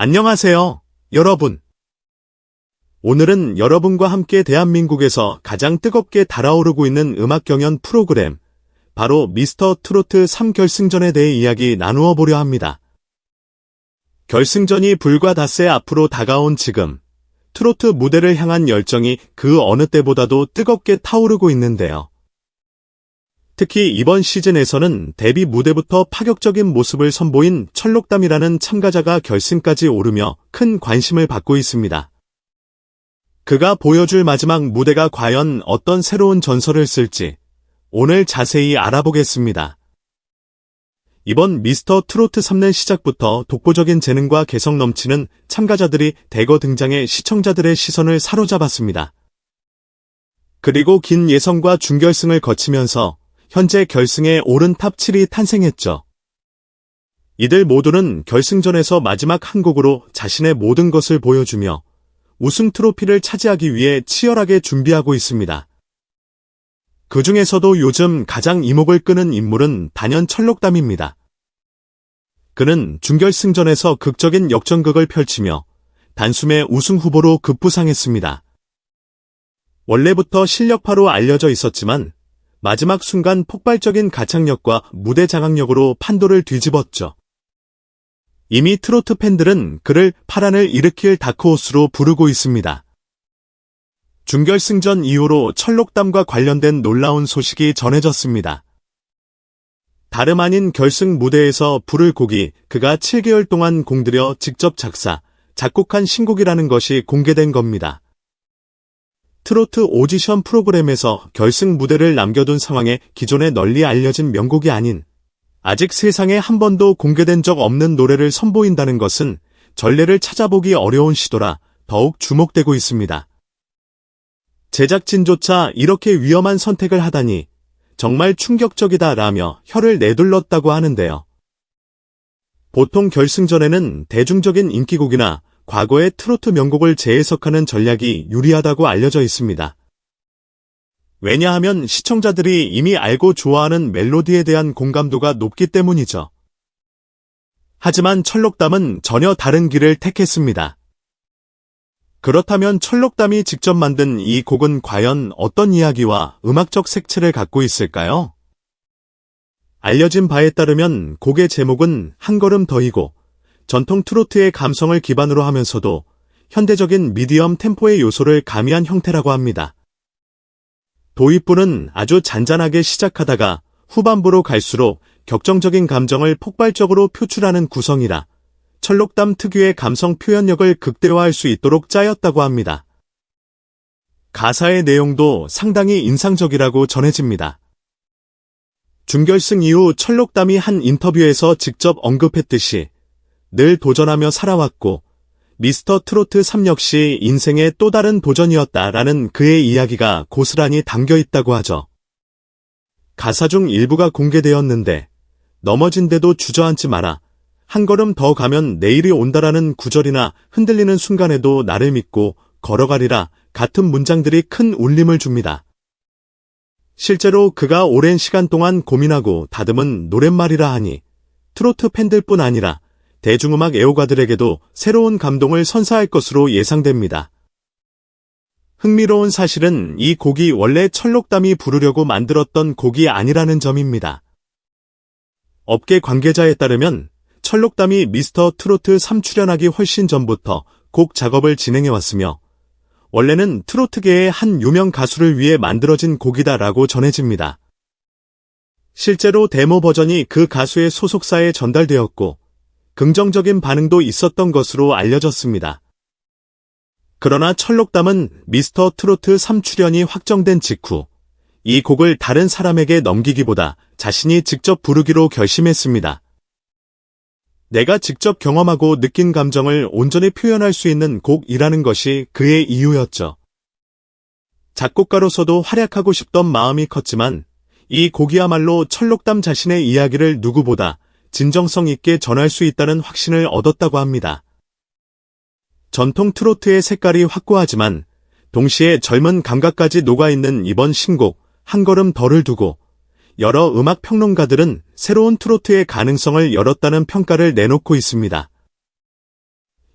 안녕하세요, 여러분. 오늘은 여러분과 함께 대한민국에서 가장 뜨겁게 달아오르고 있는 음악 경연 프로그램, 바로 미스터 트로트 3 결승전에 대해 이야기 나누어 보려 합니다. 결승전이 불과 닷새 앞으로 다가온 지금, 트로트 무대를 향한 열정이 그 어느 때보다도 뜨겁게 타오르고 있는데요. 특히 이번 시즌에서는 데뷔 무대부터 파격적인 모습을 선보인 철록담이라는 참가자가 결승까지 오르며 큰 관심을 받고 있습니다. 그가 보여줄 마지막 무대가 과연 어떤 새로운 전설을 쓸지 오늘 자세히 알아보겠습니다. 이번 미스터 트로트 3는 시작부터 독보적인 재능과 개성 넘치는 참가자들이 대거 등장해 시청자들의 시선을 사로잡았습니다. 그리고 긴 예선과 준결승을 거치면서 현재 결승에 오른 탑 7이 탄생했죠. 이들 모두는 결승전에서 마지막 한 곡으로 자신의 모든 것을 보여주며 우승 트로피를 차지하기 위해 치열하게 준비하고 있습니다. 그 중에서도 요즘 가장 이목을 끄는 인물은 단연 철록담입니다. 그는 준결승전에서 극적인 역전극을 펼치며 단숨에 우승 후보로 급부상했습니다. 원래부터 실력파로 알려져 있었지만 마지막 순간 폭발적인 가창력과 무대 장악력으로 판도를 뒤집었죠. 이미 트로트 팬들은 그를 파란을 일으킬 다크호스로 부르고 있습니다. 준결승전 이후로 철록담과 관련된 놀라운 소식이 전해졌습니다. 다름 아닌 결승 무대에서 부를 곡이 그가 7개월 동안 공들여 직접 작사, 작곡한 신곡이라는 것이 공개된 겁니다. 트로트 오디션 프로그램에서 결승 무대를 남겨둔 상황에 기존에 널리 알려진 명곡이 아닌 아직 세상에 한 번도 공개된 적 없는 노래를 선보인다는 것은 전례를 찾아보기 어려운 시도라 더욱 주목되고 있습니다. 제작진조차 이렇게 위험한 선택을 하다니 정말 충격적이다라며 혀를 내둘렀다고 하는데요. 보통 결승전에는 대중적인 인기곡이나 과거의 트로트 명곡을 재해석하는 전략이 유리하다고 알려져 있습니다. 왜냐하면 시청자들이 이미 알고 좋아하는 멜로디에 대한 공감도가 높기 때문이죠. 하지만 철록담은 전혀 다른 길을 택했습니다. 그렇다면 철록담이 직접 만든 이 곡은 과연 어떤 이야기와 음악적 색채를 갖고 있을까요? 알려진 바에 따르면 곡의 제목은 한 걸음 더이고 전통 트로트의 감성을 기반으로 하면서도 현대적인 미디엄 템포의 요소를 가미한 형태라고 합니다. 도입부는 아주 잔잔하게 시작하다가 후반부로 갈수록 격정적인 감정을 폭발적으로 표출하는 구성이라 철록담 특유의 감성 표현력을 극대화할 수 있도록 짜였다고 합니다. 가사의 내용도 상당히 인상적이라고 전해집니다. 준결승 이후 철록담이 한 인터뷰에서 직접 언급했듯이 늘 도전하며 살아왔고 미스터 트로트 3 역시 인생의 또 다른 도전이었다라는 그의 이야기가 고스란히 담겨있다고 하죠. 가사 중 일부가 공개되었는데 넘어진데도 주저앉지 마라. 한 걸음 더 가면 내일이 온다라는 구절이나 흔들리는 순간에도 나를 믿고 걸어가리라 같은 문장들이 큰 울림을 줍니다. 실제로 그가 오랜 시간 동안 고민하고 다듬은 노랫말이라 하니 트로트 팬들뿐 아니라 대중음악 애호가들에게도 새로운 감동을 선사할 것으로 예상됩니다. 흥미로운 사실은 이 곡이 원래 철록담이 부르려고 만들었던 곡이 아니라는 점입니다. 업계 관계자에 따르면 철록담이 미스터 트로트 3 출연하기 훨씬 전부터 곡 작업을 진행해왔으며 원래는 트로트계의 한 유명 가수를 위해 만들어진 곡이다라고 전해집니다. 실제로 데모 버전이 그 가수의 소속사에 전달되었고 긍정적인 반응도 있었던 것으로 알려졌습니다. 그러나 철록담은 미스터 트로트 3 출연이 확정된 직후 이 곡을 다른 사람에게 넘기기보다 자신이 직접 부르기로 결심했습니다. 내가 직접 경험하고 느낀 감정을 온전히 표현할 수 있는 곡이라는 것이 그의 이유였죠. 작곡가로서도 활약하고 싶던 마음이 컸지만 이 곡이야말로 철록담 자신의 이야기를 누구보다 진정성 있게 전할 수 있다는 확신을 얻었다고 합니다. 전통 트로트의 색깔이 확고하지만 동시에 젊은 감각까지 녹아있는 이번 신곡 한 걸음 더를 두고 여러 음악 평론가들은 새로운 트로트의 가능성을 열었다는 평가를 내놓고 있습니다.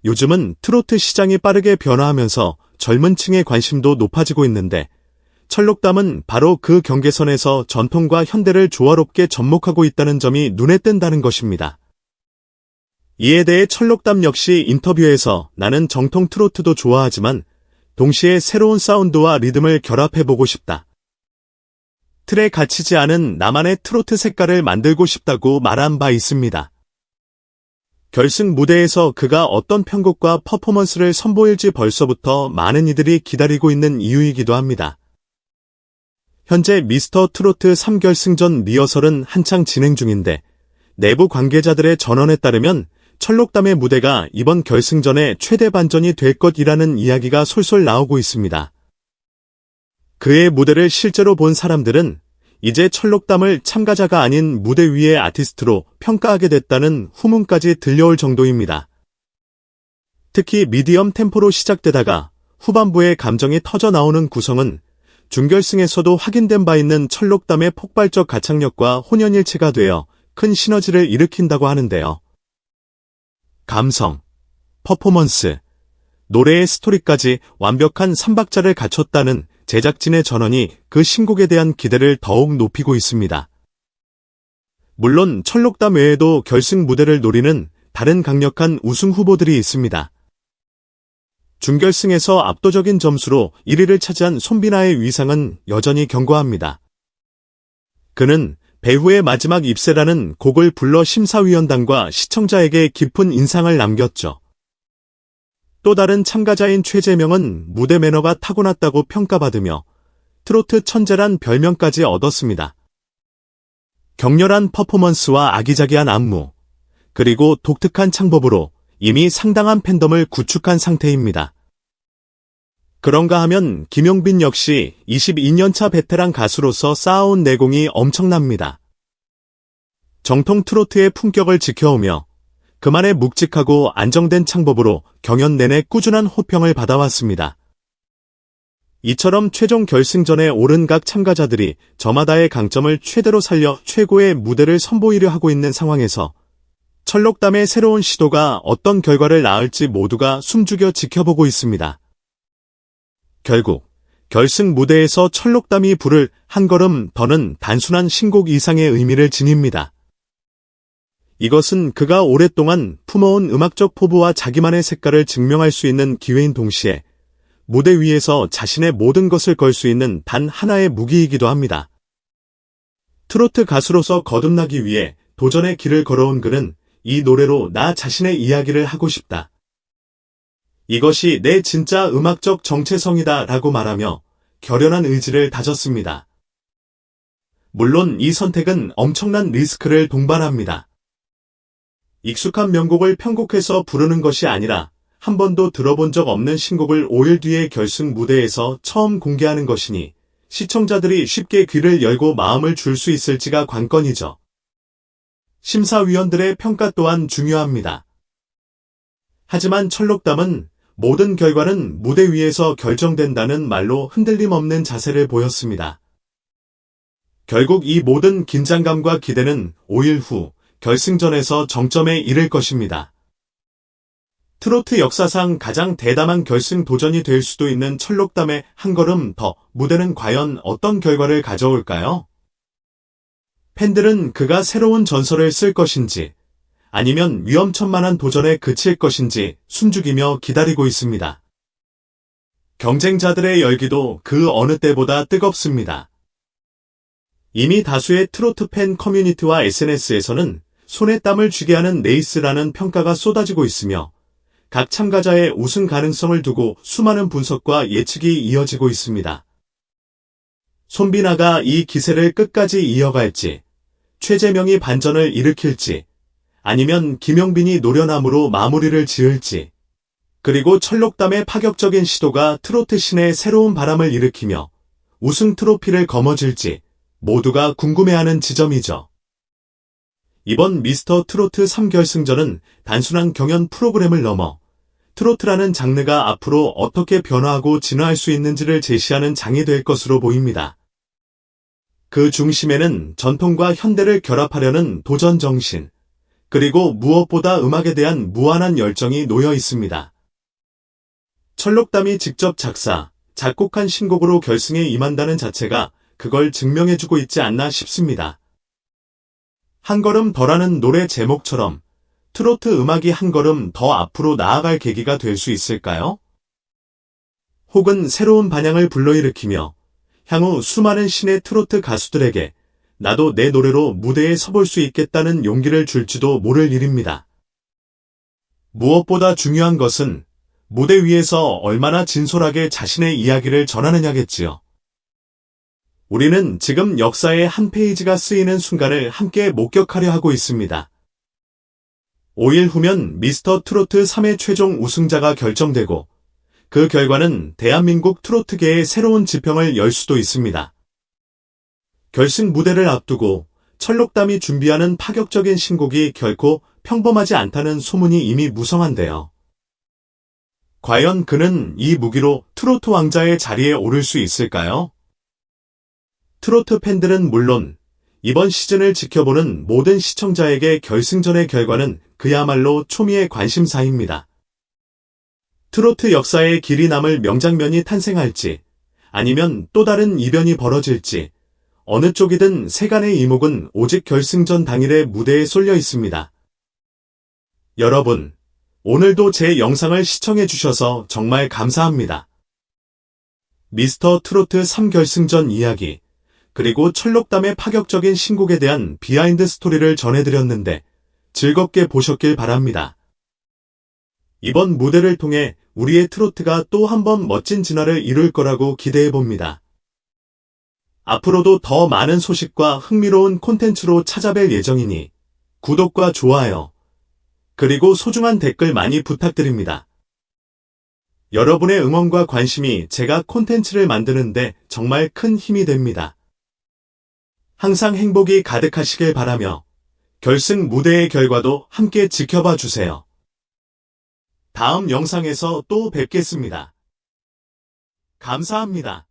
요즘은 트로트 시장이 빠르게 변화하면서 젊은 층의 관심도 높아지고 있는데 철록담은 바로 그 경계선에서 전통과 현대를 조화롭게 접목하고 있다는 점이 눈에 띈다는 것입니다. 이에 대해 철록담 역시 인터뷰에서 나는 정통 트로트도 좋아하지만 동시에 새로운 사운드와 리듬을 결합해보고 싶다. 틀에 갇히지 않은 나만의 트로트 색깔을 만들고 싶다고 말한 바 있습니다. 결승 무대에서 그가 어떤 편곡과 퍼포먼스를 선보일지 벌써부터 많은 이들이 기다리고 있는 이유이기도 합니다. 현재 미스터 트로트 3결승전 리허설은 한창 진행 중인데 내부 관계자들의 전언에 따르면 철록담의 무대가 이번 결승전의 최대 반전이 될 것이라는 이야기가 솔솔 나오고 있습니다. 그의 무대를 실제로 본 사람들은 이제 철록담을 참가자가 아닌 무대 위의 아티스트로 평가하게 됐다는 후문까지 들려올 정도입니다. 특히 미디엄 템포로 시작되다가 후반부에 감정이 터져 나오는 구성은 준결승에서도 확인된 바 있는 철록담의 폭발적 가창력과 혼연일체가 되어 큰 시너지를 일으킨다고 하는데요. 감성, 퍼포먼스, 노래의 스토리까지 완벽한 3박자를 갖췄다는 제작진의 전언이 그 신곡에 대한 기대를 더욱 높이고 있습니다. 물론 철록담 외에도 결승 무대를 노리는 다른 강력한 우승 후보들이 있습니다. 준결승에서 압도적인 점수로 1위를 차지한 손비나의 위상은 여전히 견고합니다. 그는 배후의 마지막 입새라는 곡을 불러 심사위원단과 시청자에게 깊은 인상을 남겼죠. 또 다른 참가자인 최재명은 무대 매너가 타고났다고 평가받으며 트로트 천재란 별명까지 얻었습니다. 격렬한 퍼포먼스와 아기자기한 안무, 그리고 독특한 창법으로 이미 상당한 팬덤을 구축한 상태입니다. 그런가 하면 김용빈 역시 22년차 베테랑 가수로서 쌓아온 내공이 엄청납니다. 정통 트로트의 품격을 지켜오며 그만의 묵직하고 안정된 창법으로 경연 내내 꾸준한 호평을 받아왔습니다. 이처럼 최종 결승전에 오른 각 참가자들이 저마다의 강점을 최대로 살려 최고의 무대를 선보이려 하고 있는 상황에서 철록담의 새로운 시도가 어떤 결과를 낳을지 모두가 숨죽여 지켜보고 있습니다. 결국 결승 무대에서 철록담이 부를 한 걸음 더는 단순한 신곡 이상의 의미를 지닙니다. 이것은 그가 오랫동안 품어온 음악적 포부와 자기만의 색깔을 증명할 수 있는 기회인 동시에 무대 위에서 자신의 모든 것을 걸 수 있는 단 하나의 무기이기도 합니다. 트로트 가수로서 거듭나기 위해 도전의 길을 걸어온 그는 이 노래로 나 자신의 이야기를 하고 싶다. 이것이 내 진짜 음악적 정체성이다 라고 말하며 결연한 의지를 다졌습니다. 물론 이 선택은 엄청난 리스크를 동반합니다. 익숙한 명곡을 편곡해서 부르는 것이 아니라 한 번도 들어본 적 없는 신곡을 5일 뒤에 결승 무대에서 처음 공개하는 것이니 시청자들이 쉽게 귀를 열고 마음을 줄 수 있을지가 관건이죠. 심사위원들의 평가 또한 중요합니다. 하지만 철록담은 모든 결과는 무대 위에서 결정된다는 말로 흔들림 없는 자세를 보였습니다. 결국 이 모든 긴장감과 기대는 5일 후 결승전에서 정점에 이를 것입니다. 트로트 역사상 가장 대담한 결승 도전이 될 수도 있는 철록담의 한 걸음 더 무대는 과연 어떤 결과를 가져올까요? 팬들은 그가 새로운 전설을 쓸 것인지 아니면 위험천만한 도전에 그칠 것인지 숨죽이며 기다리고 있습니다. 경쟁자들의 열기도 그 어느 때보다 뜨겁습니다. 이미 다수의 트로트 팬 커뮤니티와 SNS에서는 손에 땀을 쥐게 하는 레이스라는 평가가 쏟아지고 있으며 각 참가자의 우승 가능성을 두고 수많은 분석과 예측이 이어지고 있습니다. 손비나가 이 기세를 끝까지 이어갈지, 최재명이 반전을 일으킬지, 아니면 김용빈이 노련함으로 마무리를 지을지, 그리고 철록담의 파격적인 시도가 트로트 씬에 새로운 바람을 일으키며 우승 트로피를 거머쥘지 모두가 궁금해하는 지점이죠. 이번 미스터 트로트 3결승전은 단순한 경연 프로그램을 넘어 트로트라는 장르가 앞으로 어떻게 변화하고 진화할 수 있는지를 제시하는 장이 될 것으로 보입니다. 그 중심에는 전통과 현대를 결합하려는 도전 정신, 그리고 무엇보다 음악에 대한 무한한 열정이 놓여 있습니다. 철록담이 직접 작사, 작곡한 신곡으로 결승에 임한다는 자체가 그걸 증명해주고 있지 않나 싶습니다. 한 걸음 더라는 노래 제목처럼 트로트 음악이 한 걸음 더 앞으로 나아갈 계기가 될 수 있을까요? 혹은 새로운 반향을 불러일으키며 향후 수많은 신의 트로트 가수들에게 나도 내 노래로 무대에 서볼 수 있겠다는 용기를 줄지도 모를 일입니다. 무엇보다 중요한 것은 무대 위에서 얼마나 진솔하게 자신의 이야기를 전하느냐겠지요. 우리는 지금 역사의 한 페이지가 쓰이는 순간을 함께 목격하려 하고 있습니다. 5일 후면 미스터 트로트 3회 최종 우승자가 결정되고 그 결과는 대한민국 트로트계의 새로운 지평을 열 수도 있습니다. 결승 무대를 앞두고 철록담이 준비하는 파격적인 신곡이 결코 평범하지 않다는 소문이 이미 무성한데요. 과연 그는 이 무기로 트로트 왕자의 자리에 오를 수 있을까요? 트로트 팬들은 물론 이번 시즌을 지켜보는 모든 시청자에게 결승전의 결과는 그야말로 초미의 관심사입니다. 트로트 역사에 길이 남을 명장면이 탄생할지 아니면 또 다른 이변이 벌어질지 어느 쪽이든 세간의 이목은 오직 결승전 당일의 무대에 쏠려 있습니다. 여러분, 오늘도 제 영상을 시청해 주셔서 정말 감사합니다. 미스터 트로트 3결승전 이야기, 그리고 철록담의 파격적인 신곡에 대한 비하인드 스토리를 전해드렸는데 즐겁게 보셨길 바랍니다. 이번 무대를 통해 우리의 트로트가 또 한 번 멋진 진화를 이룰 거라고 기대해봅니다. 앞으로도 더 많은 소식과 흥미로운 콘텐츠로 찾아뵐 예정이니 구독과 좋아요, 그리고 소중한 댓글 많이 부탁드립니다. 여러분의 응원과 관심이 제가 콘텐츠를 만드는데 정말 큰 힘이 됩니다. 항상 행복이 가득하시길 바라며 결승 무대의 결과도 함께 지켜봐 주세요. 다음 영상에서 또 뵙겠습니다. 감사합니다.